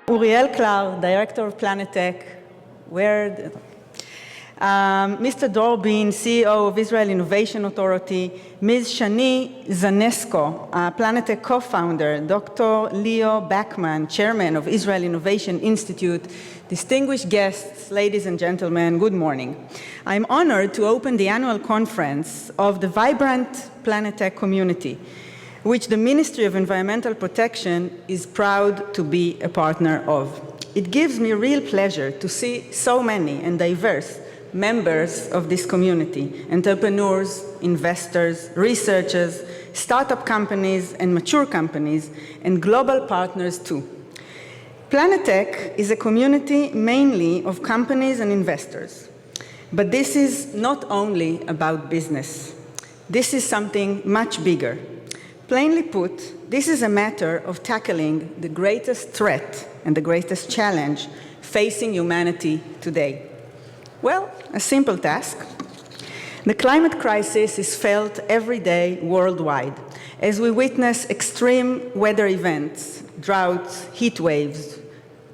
Uriel Klar, Director of PLANETech, Mr. Dor Bin, CEO of Israel Innovation Authority, Ms. Shani Zanesko, PLANETech co-founder, Dr. Leo Bachman, Chairman of Israel Innovation Institute, distinguished guests, ladies and gentlemen, good morning. I'm honored to open the annual conference of the vibrant PLANETech community, which the Ministry of Environmental Protection is proud to be a partner of. It gives me real pleasure to see so many and diverse members of this community, entrepreneurs, investors, researchers, startup companies and mature companies, and global partners too. PLANETech is a community mainly of companies and investors. But this is not only about business. This is something much bigger. Plainly put, this is a matter of tackling the greatest threat and the greatest challenge facing humanity today. Well, a simple task. The climate crisis is felt every day worldwide as we witness extreme weather events, droughts, heat waves,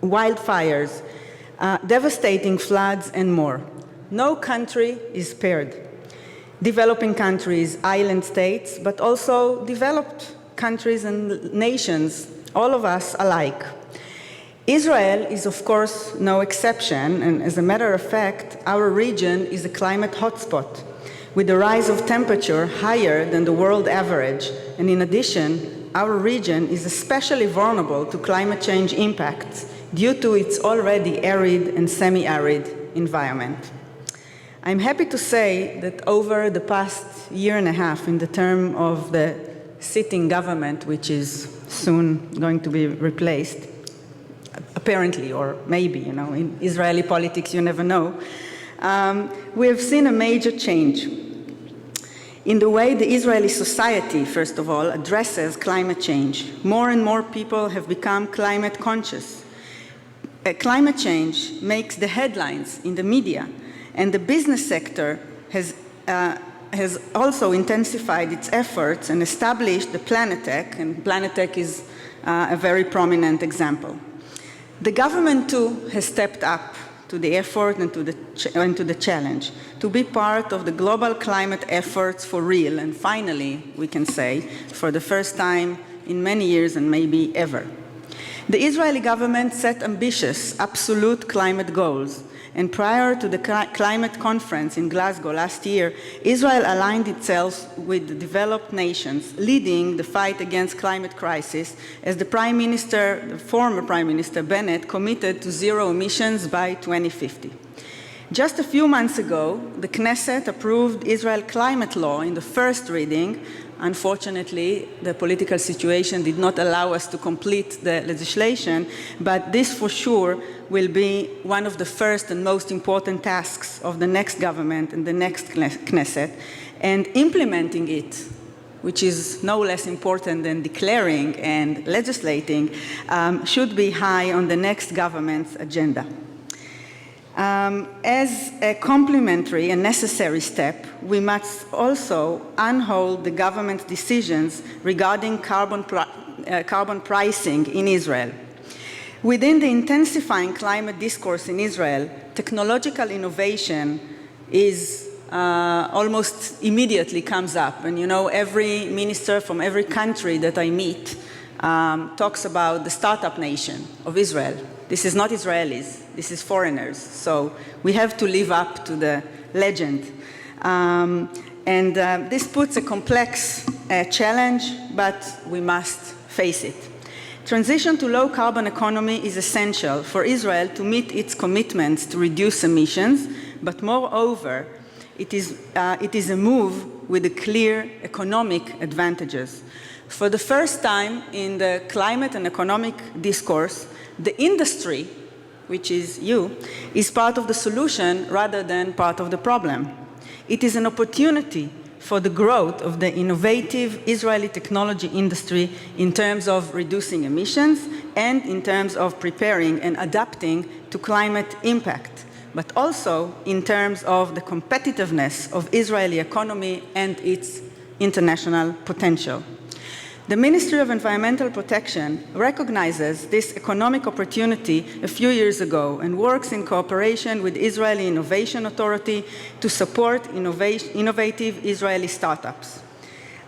wildfires, devastating floods, and more. No country is spared. Developing countries, island states, but also developed countries and nations, all of us alike. Israel is, of course, no exception, and as a matter of fact, our region is a climate hotspot, with a rise of temperature higher than the world average, and in addition, our region is especially vulnerable to climate change impacts due to its already arid and semi-arid environment. I'm happy to say that over the past year and a half, in the term of the sitting government, which is soon going to be replaced, apparently, or maybe, in Israeli politics, you never know, we have seen a major change in the way the Israeli society, first of all, addresses climate change. More and more people have become climate conscious. Climate change makes the headlines in the media, and the business sector has also intensified its efforts and established the PLANETech, and PLANETech is a very prominent example. The government, too, has stepped up to the effort and to the challenge to be part of the global climate efforts for real, and finally, we can say, for the first time in many years and maybe ever. The Israeli government set ambitious, absolute climate goals, and prior to the climate conference in Glasgow last year, Israel aligned itself with the developed nations, leading the fight against climate crisis, as the former Prime Minister Bennett committed to zero emissions by 2050. Just a few months ago, the Knesset approved Israel climate law in the first reading. Unfortunately, the political situation did not allow us to complete the legislation, but this for sure will be one of the first and most important tasks of the next government and the next Knesset, and implementing it, which is no less important than declaring and legislating, should be high on the next government's agenda. As a complementary and necessary step, we must also unhold the government's decisions regarding carbon pricing in Israel. Within the intensifying climate discourse in Israel, technological innovation is almost immediately comes up. And every minister from every country that I meet talks about the startup nation of Israel. This is not Israelis, this is foreigners. So we have to live up to the legend. This puts a complex challenge, but we must face it. Transition to low-carbon economy is essential for Israel to meet its commitments to reduce emissions, but moreover, it is a move with clear economic advantages. For the first time in the climate and economic discourse, the industry, which is you, is part of the solution rather than part of the problem. It is an opportunity for the growth of the innovative Israeli technology industry in terms of reducing emissions and in terms of preparing and adapting to climate impact, but also in terms of the competitiveness of Israeli economy and its international potential. The Ministry of Environmental Protection recognizes this economic opportunity a few years ago and works in cooperation with Israeli Innovation Authority to support innovative Israeli startups.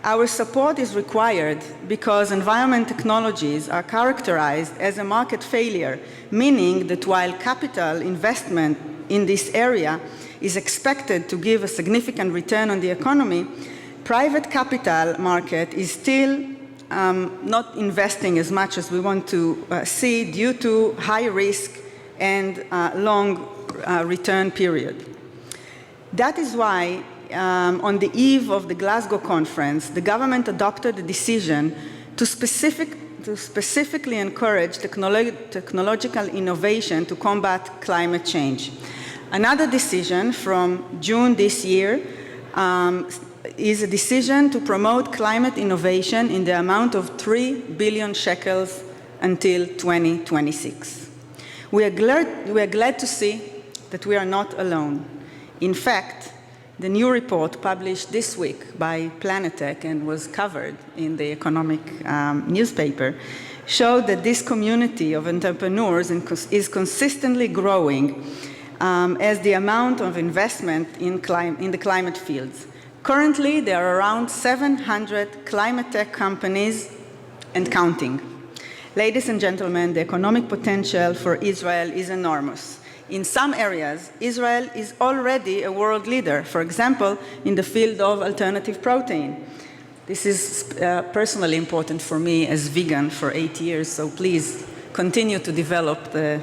Our support is required because environment technologies are characterized as a market failure, meaning that while capital investment in this area is expected to give a significant return on the economy, private capital market is still not investing as much as we want to see due to high risk and long return period. That is why on the eve of the Glasgow conference, the government adopted a decision to specifically encourage technological innovation to combat climate change. Another decision from June this year is a decision to promote climate innovation in the amount of 3 billion shekels until 2026. We are glad to see that we are not alone. In fact, the new report published this week by PLANETech and was covered in the economic newspaper showed that this community of entrepreneurs is consistently growing as the amount of investment in the climate fields. Currently, there are around 700 climate tech companies and counting. Ladies and gentlemen, the economic potential for Israel is enormous. In some areas, Israel is already a world leader, for example, in the field of alternative protein. This is personally important for me as vegan for 8 years, so please continue to develop the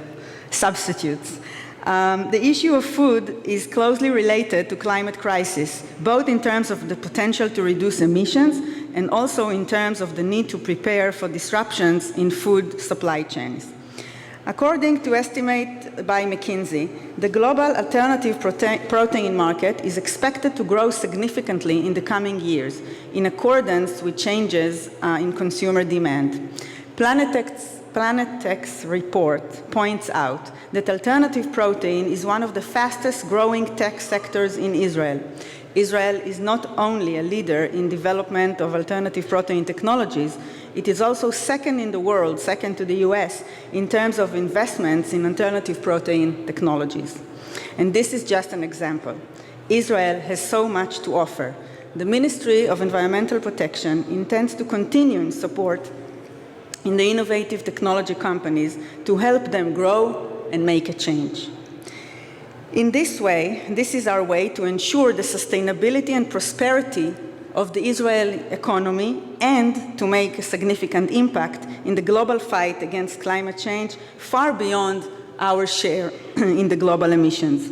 substitutes. The issue of food is closely related to climate crisis, both in terms of the potential to reduce emissions and also in terms of the need to prepare for disruptions in food supply chains. According to estimate by McKinsey, the global alternative protein market is expected to grow significantly in the coming years in accordance with changes in consumer demand. PLANETech's report points out that alternative protein is one of the fastest growing tech sectors in Israel. Israel is not only a leader in development of alternative protein technologies, it is also second in the world, second to the US, in terms of investments in alternative protein technologies. And this is just an example. Israel has so much to offer. The Ministry of Environmental Protection intends to continue in support in the innovative technology companies to help them grow and make a change. In this way, this is our way to ensure the sustainability and prosperity of the Israeli economy and to make a significant impact in the global fight against climate change far beyond our share in the global emissions.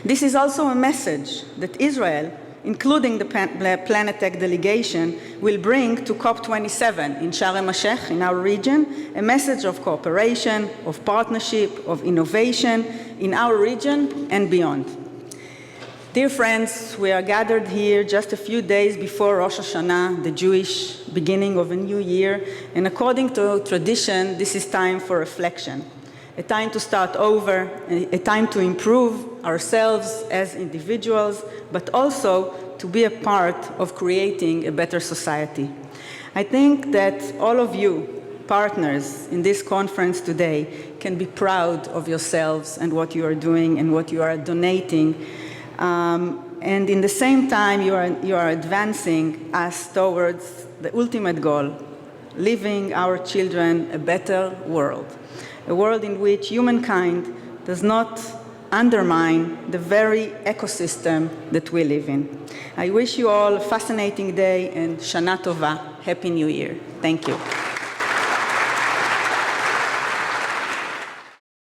This is also a message that Israel, including the PLANETech delegation, will bring to COP27 in Sharm el-Sheikh in our region, a message of cooperation, of partnership, of innovation in our region and beyond. Dear friends, we are gathered here just a few days before Rosh Hashanah, the Jewish beginning of a new year, and according to tradition, this is time for reflection, a time to start over, a time to improve ourselves as individuals, but also to be a part of creating a better society. I think that all of you, partners in this conference today, can be proud of yourselves and what you are doing and what you are donating. And in the same time, you are advancing us towards the ultimate goal, leaving our children a better world, a world in which humankind does not undermine the very ecosystem that we live in. I wish you all a fascinating day and Shana Tova, Happy New Year. Thank you.